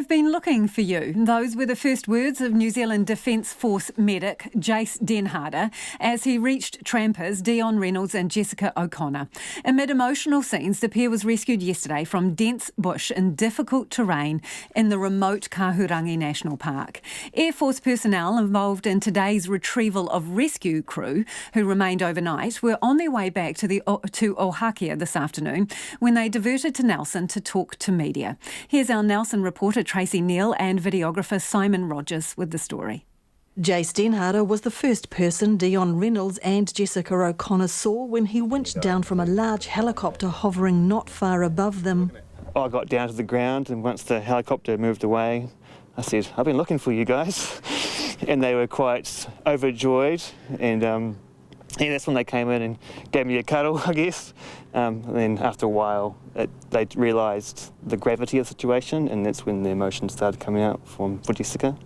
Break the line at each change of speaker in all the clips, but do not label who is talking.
I've been looking for you. Those were the first words of New Zealand Defence Force medic Jase Denharder as he reached trampers Dion, Reynolds and Jessica O'Connor. Amid emotional scenes, the pair was rescued yesterday from dense bush in difficult terrain in the remote Kahurangi National Park. Air Force personnel involved in today's retrieval of rescue crew, who remained overnight, were on their way back to Ohakea this afternoon when they diverted to Nelson to talk to media. Here's our Nelson reporter Tracy Neal and videographer Simon Rogers with the story.
Jase Denharder was the first person Dion, Reynolds and Jessica O'Connor saw when he winched down from a large helicopter hovering not far above them.
I got down to the ground, and once the helicopter moved away, I said, "I've been looking for you guys." And they were quite overjoyed, and that's when they came in and gave me a cuddle, I guess. And then after a while, they realised the gravity of the situation, and that's when the emotions started coming out for Jessica.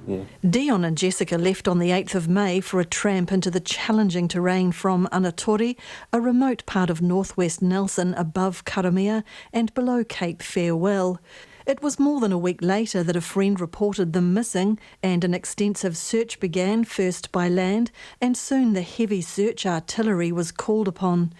Yeah.
Dion and Jessica left on the 8th of May for a tramp into the challenging terrain from Anatori, a remote part of northwest Nelson above Karamea and below Cape Farewell. It was more than a week later that a friend reported them missing, and an extensive search began, first by land, and soon the heavy search artillery was called upon.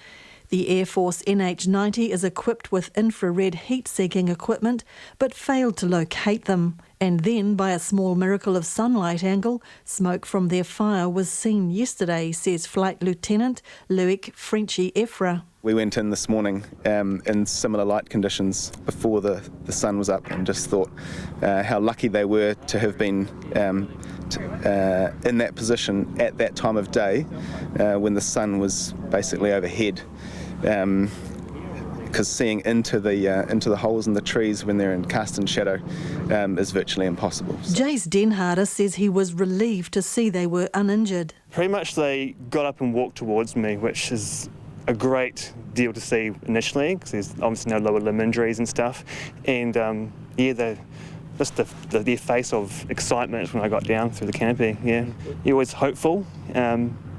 The Air Force NH-90 is equipped with infrared heat-seeking equipment, but failed to locate them. And then, by a small miracle of sunlight angle, smoke from their fire was seen yesterday, says Flight Lieutenant Loic Frenchy Efra.
We went in this morning in similar light conditions before the sun was up, and just thought how lucky they were to have been in that position at that time of day when the sun was basically overhead. Because seeing into the holes in the trees when they're in cast and shadow is virtually impossible.
Jase Denharder says he was relieved to see they were uninjured.
Pretty much they got up and walked towards me, which is a great deal to see initially, because there's obviously no lower limb injuries and stuff. And their face of excitement when I got down through the canopy. Yeah, you're always hopeful.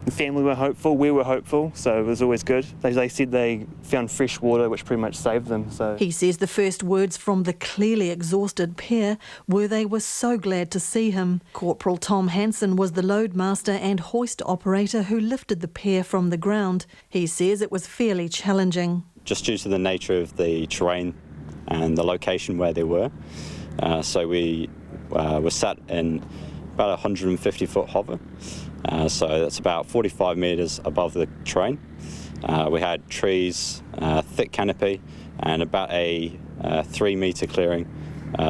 The family were hopeful, we were hopeful, so it was always good. They said they found fresh water, which pretty much saved them. So
he says the first words from the clearly exhausted pair were they were so glad to see him. Corporal Tom Hansen was the loadmaster and hoist operator who lifted the pair from the ground. He says it was fairly challenging.
Just due to the nature of the terrain and the location where they were. So we were sat in about a 150-foot hover. So that's about 45 metres above the terrain. We had trees, thick canopy, and about a 3-metre clearing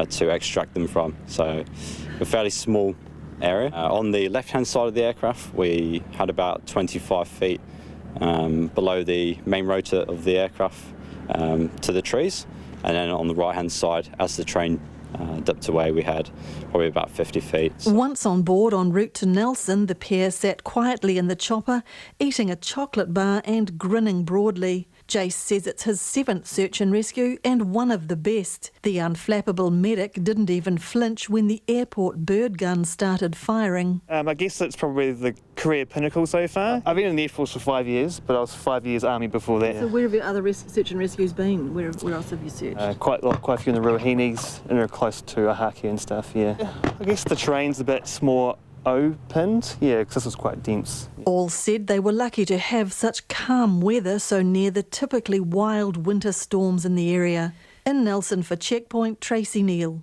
to extract them from. So a fairly small area. On the left-hand side of the aircraft, we had about 25 feet below the main rotor of the aircraft to the trees. And then on the right-hand side, as the train dipped away, we had probably about 50 feet.
Once on board en route to Nelson, the pair sat quietly in the chopper, eating a chocolate bar and grinning broadly. Jase says it's his 7th search and rescue and one of the best. The unflappable medic didn't even flinch when the airport bird gun started firing.
I guess it's probably the career pinnacle so far. I've been in the Air Force for 5 years, but I was 5 years Army before that.
So where have your other search and rescues been? Where else have you searched?
Quite a few in the Ruahinis, and they're close to Ohakea and stuff, yeah. I guess the terrain's a bit more opened, yeah, because this was quite dense.
All said they were lucky to have such calm weather so near the typically wild winter storms in the area. In Nelson for Checkpoint, Tracy Neal.